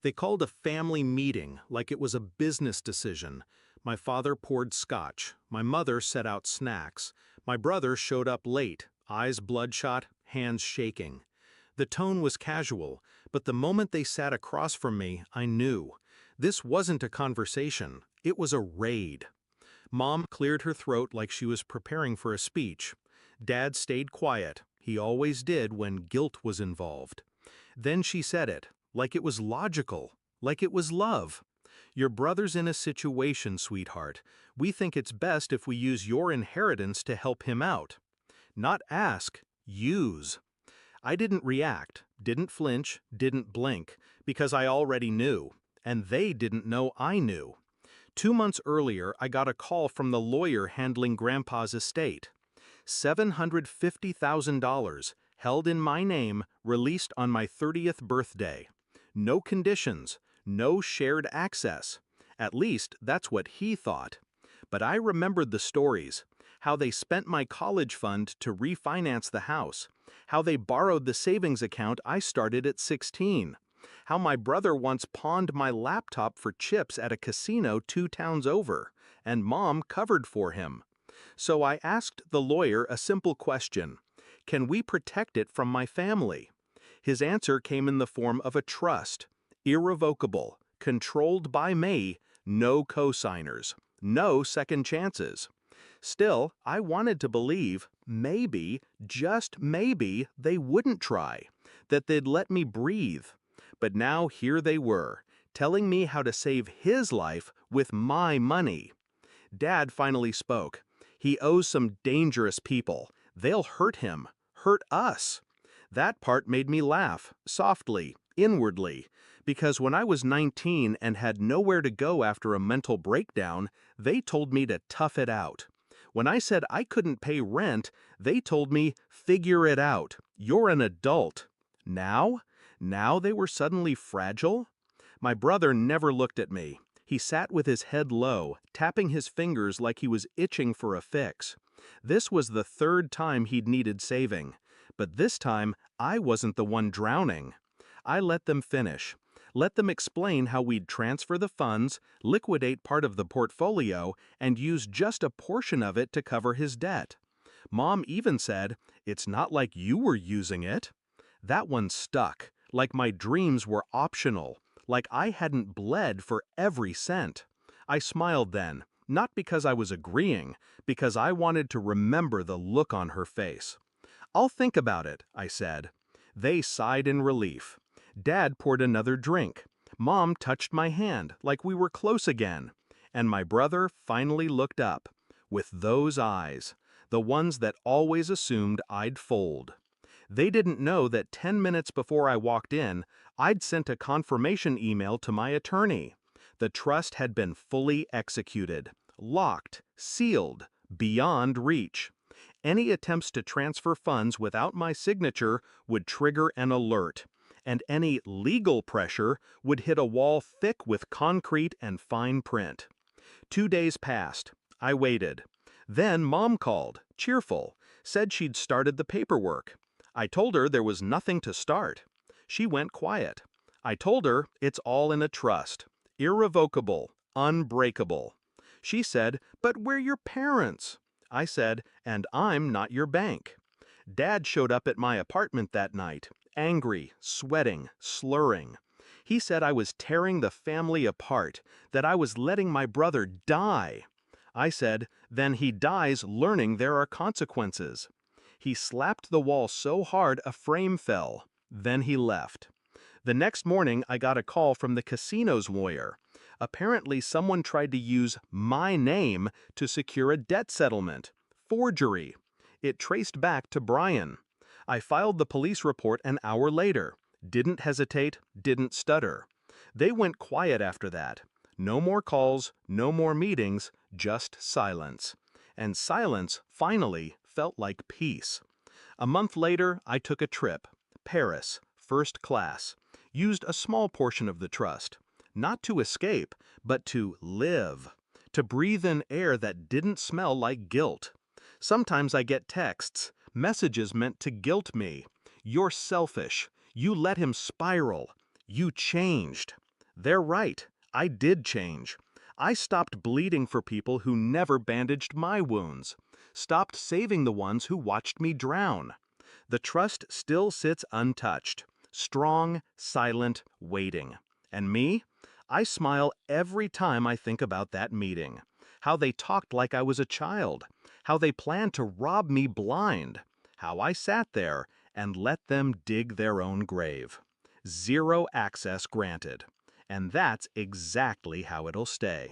They called a family meeting like it was a business decision. My father poured scotch. My mother set out snacks. My brother showed up late, eyes bloodshot, hands shaking. The tone was casual, but the moment they sat across from me, I knew. This wasn't a conversation. It was a raid. Mom cleared her throat like she was preparing for a speech. Dad stayed quiet. He always did when guilt was involved. Then she said it, like it was logical, like it was love. Your brother's in a situation, sweetheart. We think it's best if we use your inheritance to help him out. Not ask, use. I didn't react, didn't flinch, didn't blink, because I already knew, and they didn't know I knew. 2 months earlier, I got a call from the lawyer handling Grandpa's estate. $750,000, held in my name, released on my 30th birthday. No conditions, no shared access. At least, that's what he thought. But I remembered the stories, how they spent my college fund to refinance the house, how they borrowed the savings account I started at 16, how my brother once pawned my laptop for chips at a casino 2 towns over, and Mom covered for him. So I asked the lawyer a simple question: can we protect it from my family? His answer came in the form of a trust, irrevocable, controlled by me, no co-signers, no second chances. Still, I wanted to believe, maybe, just maybe, they wouldn't try, that they'd let me breathe. But now here they were, telling me how to save his life with my money. Dad finally spoke. He owes some dangerous people. They'll hurt him, hurt us. That part made me laugh, softly, inwardly, because when I was 19 and had nowhere to go after a mental breakdown, they told me to tough it out. When I said I couldn't pay rent, they told me, figure it out, you're an adult. Now? Now they were suddenly fragile? My brother never looked at me. He sat with his head low, tapping his fingers like he was itching for a fix. This was the 3rd time he'd needed saving. But this time, I wasn't the one drowning. I let them finish. Let them explain how we'd transfer the funds, liquidate part of the portfolio, and use just a portion of it to cover his debt. Mom even said, "It's not like you were using it." That one stuck, like my dreams were optional, like I hadn't bled for every cent. I smiled then, not because I was agreeing, because I wanted to remember the look on her face. "I'll think about it," I said. They sighed in relief. Dad poured another drink. Mom touched my hand like we were close again. And my brother finally looked up, with those eyes, the ones that always assumed I'd fold. They didn't know that 10 minutes before I walked in, I'd sent a confirmation email to my attorney. The trust had been fully executed, locked, sealed, beyond reach. Any attempts to transfer funds without my signature would trigger an alert, and any legal pressure would hit a wall thick with concrete and fine print. 2 days passed. I waited. Then Mom called, cheerful, said she'd started the paperwork. I told her there was nothing to start. She went quiet. I told her it's all in a trust, irrevocable, unbreakable. She said, "But we're your parents." I said, "And I'm not your bank." Dad showed up at my apartment that night, angry, sweating, slurring. He said I was tearing the family apart, that I was letting my brother die. I said, "Then he dies learning there are consequences." He slapped the wall so hard a frame fell. Then he left. The next morning, I got a call from the casino's lawyer. Apparently, someone tried to use my name to secure a debt settlement. Forgery. It traced back to Brian. I filed the police report an hour later. Didn't hesitate, didn't stutter. They went quiet after that. No more calls, no more meetings, just silence. And silence, finally, felt like peace. A month later, I took a trip. Paris, first class. Used a small portion of the trust. Not to escape, but to live. To breathe in air that didn't smell like guilt. Sometimes I get texts, messages meant to guilt me. "You're selfish. You let him spiral. You changed." They're right. I did change. I stopped bleeding for people who never bandaged my wounds. Stopped saving the ones who watched me drown. The trust still sits untouched, strong, silent, waiting. And me? I smile every time I think about that meeting. How they talked like I was a child. How they planned to rob me blind. How I sat there and let them dig their own grave. Zero access granted. And that's exactly how it'll stay.